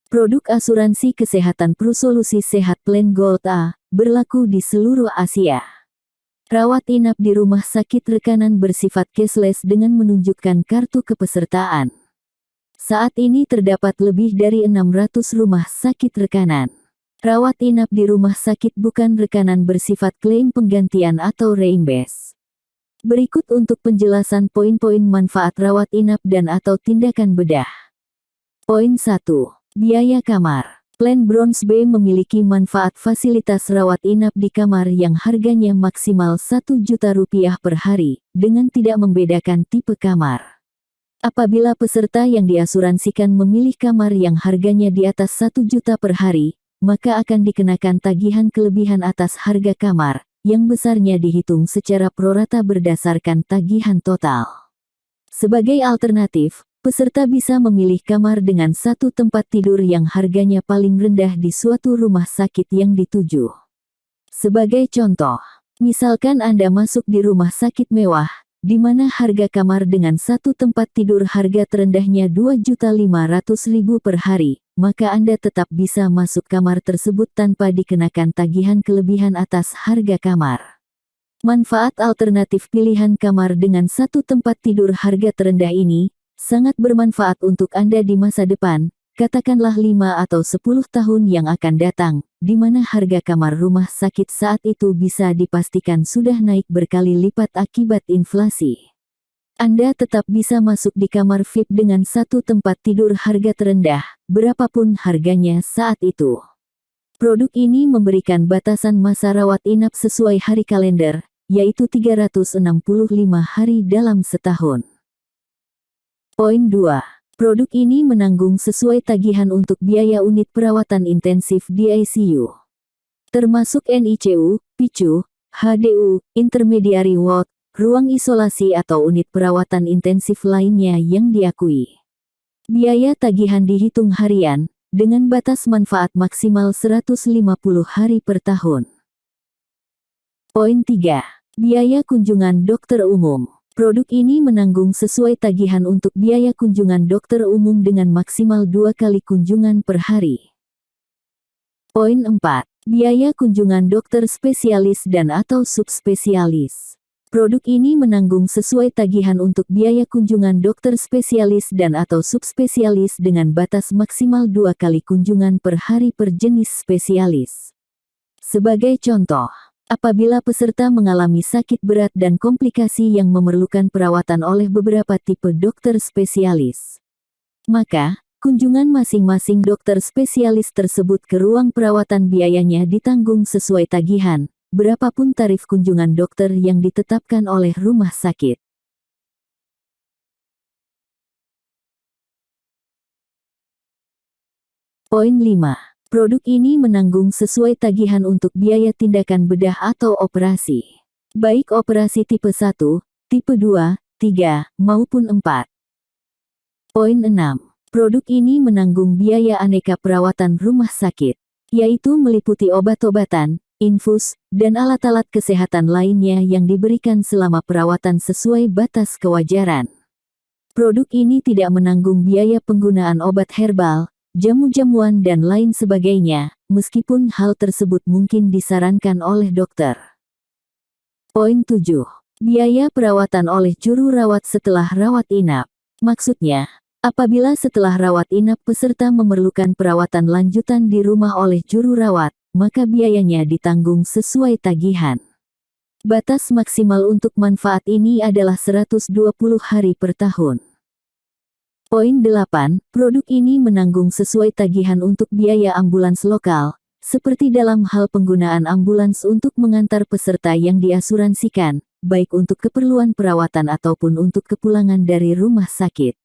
Produk asuransi kesehatan Prusolusi Sehat Plan Gold A, berlaku di seluruh Asia. Rawat inap di rumah sakit rekanan bersifat cashless dengan menunjukkan kartu kepesertaan. Saat ini terdapat lebih dari 600 rumah sakit rekanan. Rawat inap di rumah sakit bukan rekanan bersifat klaim penggantian atau reimburse. Berikut untuk penjelasan poin-poin manfaat rawat inap dan atau tindakan bedah. Poin 1. Biaya kamar. Plan Bronze B memiliki manfaat fasilitas rawat inap di kamar yang harganya maksimal Rp1.000.000 per hari, dengan tidak membedakan tipe kamar. Apabila peserta yang diasuransikan memilih kamar yang harganya di atas 1 juta per hari, maka akan dikenakan tagihan kelebihan atas harga kamar, yang besarnya dihitung secara prorata berdasarkan tagihan total. Sebagai alternatif, peserta bisa memilih kamar dengan satu tempat tidur yang harganya paling rendah di suatu rumah sakit yang dituju. Sebagai contoh, misalkan Anda masuk di rumah sakit mewah, di mana harga kamar dengan satu tempat tidur harga terendahnya Rp2.500.000 per hari, maka Anda tetap bisa masuk kamar tersebut tanpa dikenakan tagihan kelebihan atas harga kamar. Manfaat alternatif pilihan kamar dengan satu tempat tidur harga terendah ini sangat bermanfaat untuk Anda di masa depan, katakanlah 5 atau 10 tahun yang akan datang, di mana harga kamar rumah sakit saat itu bisa dipastikan sudah naik berkali lipat akibat inflasi. Anda tetap bisa masuk di kamar VIP dengan satu tempat tidur harga terendah, berapapun harganya saat itu. Produk ini memberikan batasan masa rawat inap sesuai hari kalender, yaitu 365 hari dalam setahun. Poin 2. Produk ini menanggung sesuai tagihan untuk biaya unit perawatan intensif di ICU. Termasuk NICU, PICU, HDU, intermediary ward, ruang isolasi atau unit perawatan intensif lainnya yang diakui. Biaya tagihan dihitung harian, dengan batas manfaat maksimal 150 hari per tahun. Poin 3. Biaya kunjungan dokter umum. Produk ini menanggung sesuai tagihan untuk biaya kunjungan dokter umum dengan maksimal 2 kali kunjungan per hari. Poin 4. Biaya kunjungan dokter spesialis dan atau subspesialis. Produk ini menanggung sesuai tagihan untuk biaya kunjungan dokter spesialis dan atau subspesialis dengan batas maksimal 2 kali kunjungan per hari per jenis spesialis. Sebagai contoh, apabila peserta mengalami sakit berat dan komplikasi yang memerlukan perawatan oleh beberapa tipe dokter spesialis, maka kunjungan masing-masing dokter spesialis tersebut ke ruang perawatan biayanya ditanggung sesuai tagihan, berapapun tarif kunjungan dokter yang ditetapkan oleh rumah sakit. Poin 5. Produk ini menanggung sesuai tagihan untuk biaya tindakan bedah atau operasi. Baik operasi tipe 1, tipe 2, 3, maupun 4. Poin 6. Produk ini menanggung biaya aneka perawatan rumah sakit, yaitu meliputi obat-obatan, infus, dan alat-alat kesehatan lainnya yang diberikan selama perawatan sesuai batas kewajaran. Produk ini tidak menanggung biaya penggunaan obat herbal, jamu-jamuan dan lain sebagainya, meskipun hal tersebut mungkin disarankan oleh dokter. Poin 7. Biaya perawatan oleh juru rawat setelah rawat inap. Maksudnya, apabila setelah rawat inap peserta memerlukan perawatan lanjutan di rumah oleh juru rawat, maka biayanya ditanggung sesuai tagihan. Batas maksimal untuk manfaat ini adalah 120 hari per tahun. Poin 8. Produk ini menanggung sesuai tagihan untuk biaya ambulans lokal, seperti dalam hal penggunaan ambulans untuk mengantar peserta yang diasuransikan, baik untuk keperluan perawatan ataupun untuk kepulangan dari rumah sakit.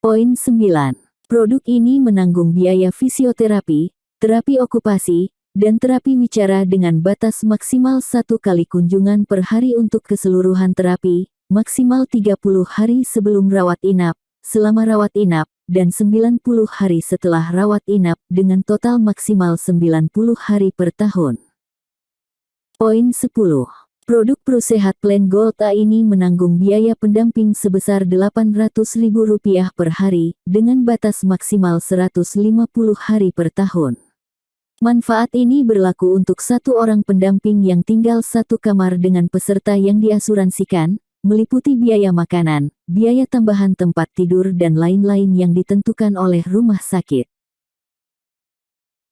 Poin 9. Produk ini menanggung biaya fisioterapi, terapi okupasi, dan terapi wicara dengan batas maksimal 1 kali kunjungan per hari untuk keseluruhan terapi, maksimal 30 hari sebelum rawat inap, selama rawat inap, dan 90 hari setelah rawat inap dengan total maksimal 90 hari per tahun. Poin 10. Produk Prusehat Plan Gold A ini menanggung biaya pendamping sebesar Rp800.000 per hari, dengan batas maksimal 150 hari per tahun. Manfaat ini berlaku untuk satu orang pendamping yang tinggal satu kamar dengan peserta yang diasuransikan, meliputi biaya makanan, biaya tambahan tempat tidur dan lain-lain yang ditentukan oleh rumah sakit.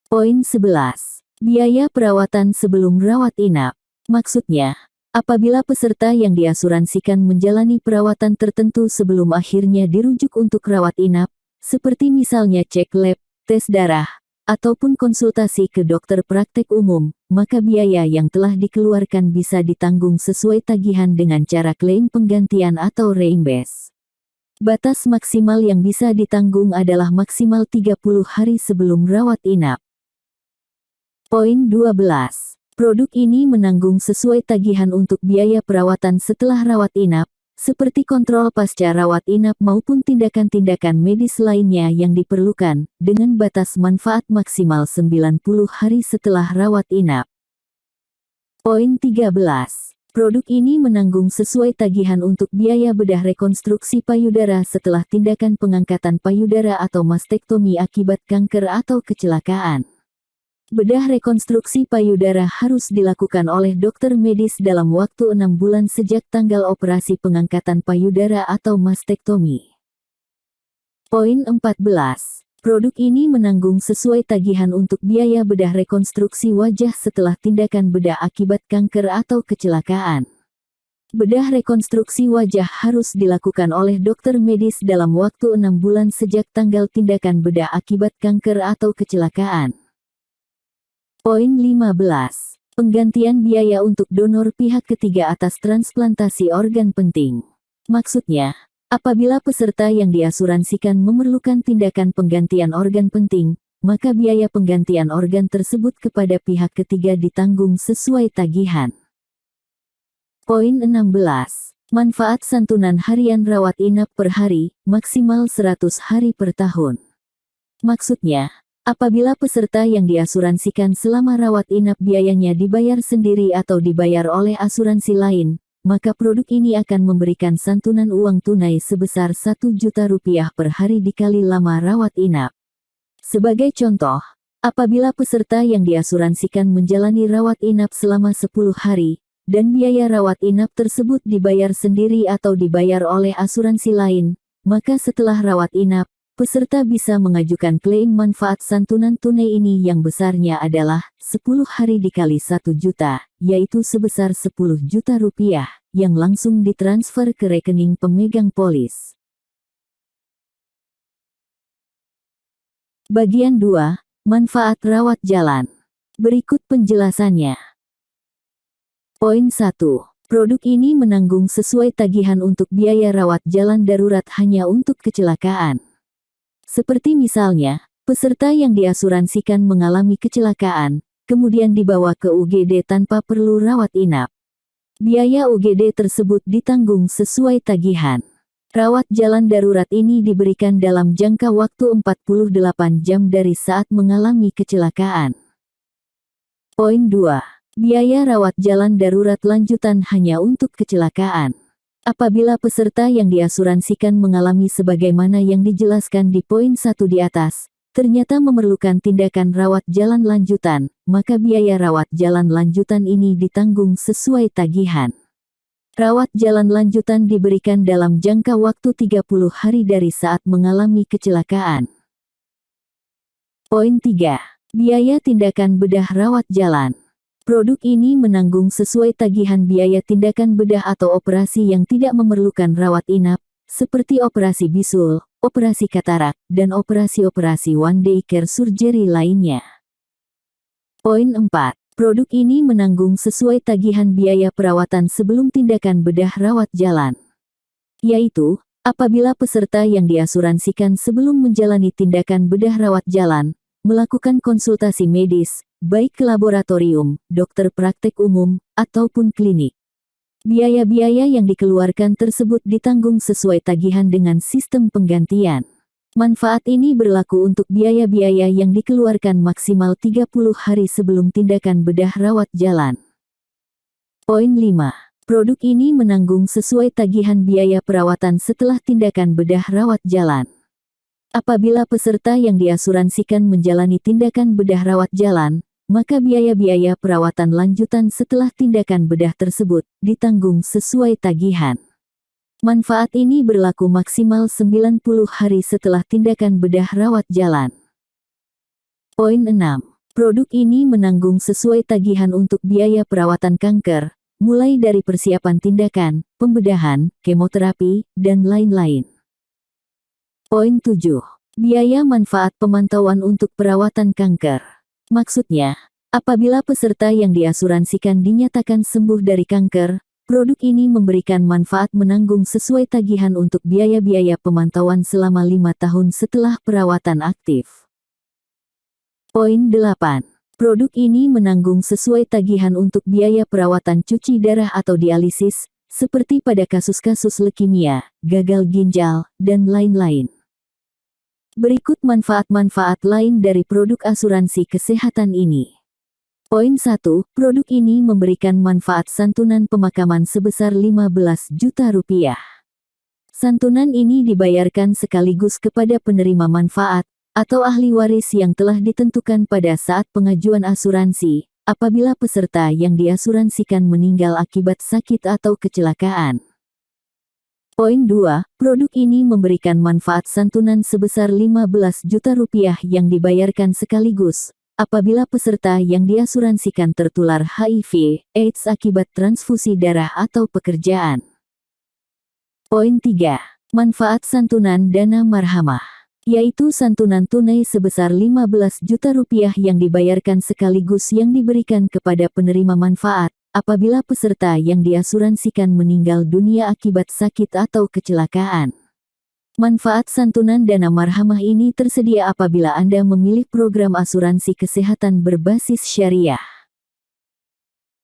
Poin 11. Biaya perawatan sebelum rawat inap. Maksudnya, apabila peserta yang diasuransikan menjalani perawatan tertentu sebelum akhirnya dirujuk untuk rawat inap, seperti misalnya cek lab, tes darah, ataupun konsultasi ke dokter praktek umum, maka biaya yang telah dikeluarkan bisa ditanggung sesuai tagihan dengan cara klaim penggantian atau reimburse. Batas maksimal yang bisa ditanggung adalah maksimal 30 hari sebelum rawat inap. Poin 12. Produk ini menanggung sesuai tagihan untuk biaya perawatan setelah rawat inap, seperti kontrol pasca rawat inap maupun tindakan-tindakan medis lainnya yang diperlukan, dengan batas manfaat maksimal 90 hari setelah rawat inap. Poin 13. Produk ini menanggung sesuai tagihan untuk biaya bedah rekonstruksi payudara setelah tindakan pengangkatan payudara atau mastektomi akibat kanker atau kecelakaan. Bedah rekonstruksi payudara harus dilakukan oleh dokter medis dalam waktu 6 bulan sejak tanggal operasi pengangkatan payudara atau mastektomi. Poin 14. Produk ini menanggung sesuai tagihan untuk biaya bedah rekonstruksi wajah setelah tindakan bedah akibat kanker atau kecelakaan. Bedah rekonstruksi wajah harus dilakukan oleh dokter medis dalam waktu 6 bulan sejak tanggal tindakan bedah akibat kanker atau kecelakaan. Poin 15. Penggantian biaya untuk donor pihak ketiga atas transplantasi organ penting. Maksudnya, apabila peserta yang diasuransikan memerlukan tindakan penggantian organ penting, maka biaya penggantian organ tersebut kepada pihak ketiga ditanggung sesuai tagihan. Poin 16. Manfaat santunan harian rawat inap per hari, maksimal 100 hari per tahun. Maksudnya, apabila peserta yang diasuransikan selama rawat inap biayanya dibayar sendiri atau dibayar oleh asuransi lain, maka produk ini akan memberikan santunan uang tunai sebesar Rp1.000.000 per hari dikali lama rawat inap. Sebagai contoh, apabila peserta yang diasuransikan menjalani rawat inap selama 10 hari, dan biaya rawat inap tersebut dibayar sendiri atau dibayar oleh asuransi lain, maka setelah rawat inap, peserta bisa mengajukan klaim manfaat santunan tunai ini yang besarnya adalah 10 hari dikali 1 juta, yaitu sebesar Rp10 juta, yang langsung ditransfer ke rekening pemegang polis. Bagian 2. Manfaat rawat jalan. Berikut penjelasannya. Poin 1. Produk ini menanggung sesuai tagihan untuk biaya rawat jalan darurat hanya untuk kecelakaan. Seperti misalnya, peserta yang diasuransikan mengalami kecelakaan, kemudian dibawa ke UGD tanpa perlu rawat inap. Biaya UGD tersebut ditanggung sesuai tagihan. Rawat jalan darurat ini diberikan dalam jangka waktu 48 jam dari saat mengalami kecelakaan. Poin 2. Biaya rawat jalan darurat lanjutan hanya untuk kecelakaan. Apabila peserta yang diasuransikan mengalami sebagaimana yang dijelaskan di poin 1 di atas, ternyata memerlukan tindakan rawat jalan lanjutan, maka biaya rawat jalan lanjutan ini ditanggung sesuai tagihan. Rawat jalan lanjutan diberikan dalam jangka waktu 30 hari dari saat mengalami kecelakaan. Poin 3. Biaya tindakan bedah rawat jalan. Produk ini menanggung sesuai tagihan biaya tindakan bedah atau operasi yang tidak memerlukan rawat inap, seperti operasi bisul, operasi katarak, dan operasi-operasi one day care surgery lainnya. Poin 4. Produk ini menanggung sesuai tagihan biaya perawatan sebelum tindakan bedah rawat jalan. Yaitu, apabila peserta yang diasuransikan sebelum menjalani tindakan bedah rawat jalan, melakukan konsultasi medis, baik ke laboratorium, dokter praktek umum, ataupun klinik. Biaya-biaya yang dikeluarkan tersebut ditanggung sesuai tagihan dengan sistem penggantian. Manfaat ini berlaku untuk biaya-biaya yang dikeluarkan maksimal 30 hari sebelum tindakan bedah rawat jalan. Poin 5. Produk ini menanggung sesuai tagihan biaya perawatan setelah tindakan bedah rawat jalan. Apabila peserta yang diasuransikan menjalani tindakan bedah rawat jalan, maka biaya-biaya perawatan lanjutan setelah tindakan bedah tersebut ditanggung sesuai tagihan. Manfaat ini berlaku maksimal 90 hari setelah tindakan bedah rawat jalan. Poin 6. Produk ini menanggung sesuai tagihan untuk biaya perawatan kanker, mulai dari persiapan tindakan, pembedahan, kemoterapi, dan lain-lain. Poin 7. Biaya manfaat pemantauan untuk perawatan kanker. Maksudnya, apabila peserta yang diasuransikan dinyatakan sembuh dari kanker, produk ini memberikan manfaat menanggung sesuai tagihan untuk biaya-biaya pemantauan selama 5 tahun setelah perawatan aktif. Poin 8. Produk ini menanggung sesuai tagihan untuk biaya perawatan cuci darah atau dialisis, seperti pada kasus-kasus leukemia, gagal ginjal, dan lain-lain. Berikut manfaat-manfaat lain dari produk asuransi kesehatan ini. Poin 1. Produk ini memberikan manfaat santunan pemakaman sebesar 15 juta rupiah. Santunan ini dibayarkan sekaligus kepada penerima manfaat, atau ahli waris yang telah ditentukan pada saat pengajuan asuransi, apabila peserta yang diasuransikan meninggal akibat sakit atau kecelakaan. Poin 2. Produk ini memberikan manfaat santunan sebesar 15 juta rupiah yang dibayarkan sekaligus, apabila peserta yang diasuransikan tertular HIV/AIDS akibat transfusi darah atau pekerjaan. Poin 3. Manfaat santunan dana marhamah, yaitu santunan tunai sebesar 15 juta rupiah yang dibayarkan sekaligus yang diberikan kepada penerima manfaat, apabila peserta yang diasuransikan meninggal dunia akibat sakit atau kecelakaan. Manfaat santunan dana marhamah ini tersedia apabila Anda memilih program asuransi kesehatan berbasis syariah.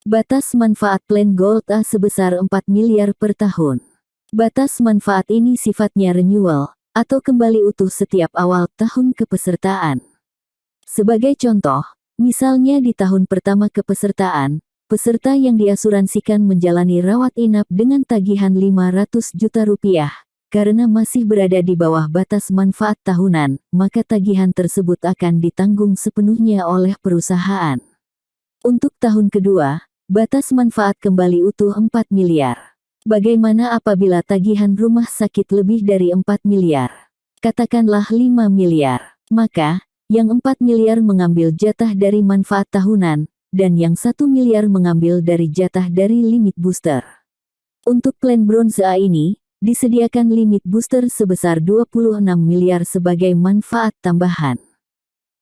Batas manfaat Plan Gold A sebesar 4 miliar per tahun. Batas manfaat ini sifatnya renewal, atau kembali utuh setiap awal tahun kepesertaan. Sebagai contoh, misalnya di tahun pertama kepesertaan, peserta yang diasuransikan menjalani rawat inap dengan tagihan 500 juta rupiah, karena masih berada di bawah batas manfaat tahunan, maka tagihan tersebut akan ditanggung sepenuhnya oleh perusahaan. Untuk tahun kedua, batas manfaat kembali utuh 4 miliar. Bagaimana apabila tagihan rumah sakit lebih dari 4 miliar? Katakanlah 5 miliar. Maka, yang 4 miliar mengambil jatah dari manfaat tahunan, dan yang 1 miliar mengambil dari jatah dari limit booster. Untuk plan bronze A ini, disediakan limit booster sebesar 26 miliar sebagai manfaat tambahan.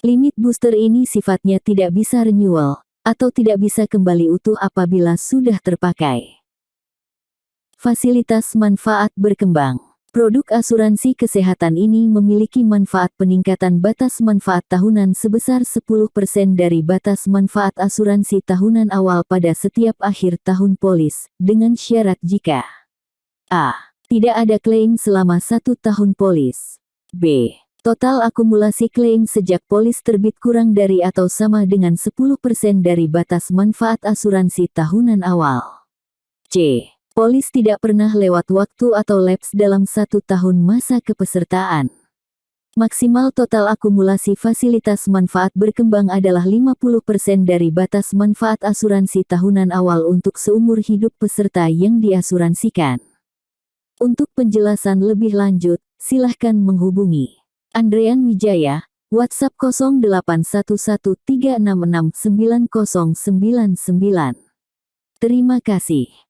Limit booster ini sifatnya tidak bisa renewal, atau tidak bisa kembali utuh apabila sudah terpakai. Fasilitas manfaat berkembang. Produk asuransi kesehatan ini memiliki manfaat peningkatan batas manfaat tahunan sebesar 10% dari batas manfaat asuransi tahunan awal pada setiap akhir tahun polis, dengan syarat jika A. Tidak ada klaim selama 1 tahun polis. B. Total akumulasi klaim sejak polis terbit kurang dari atau sama dengan 10% dari batas manfaat asuransi tahunan awal. C. Polis tidak pernah lewat waktu atau lapse dalam 1 tahun masa kepesertaan. Maksimal total akumulasi fasilitas manfaat berkembang adalah 50% dari batas manfaat asuransi tahunan awal untuk seumur hidup peserta yang diasuransikan. Untuk penjelasan lebih lanjut, silahkan menghubungi Andrean Wijaya, WhatsApp 0811366999. Terima kasih.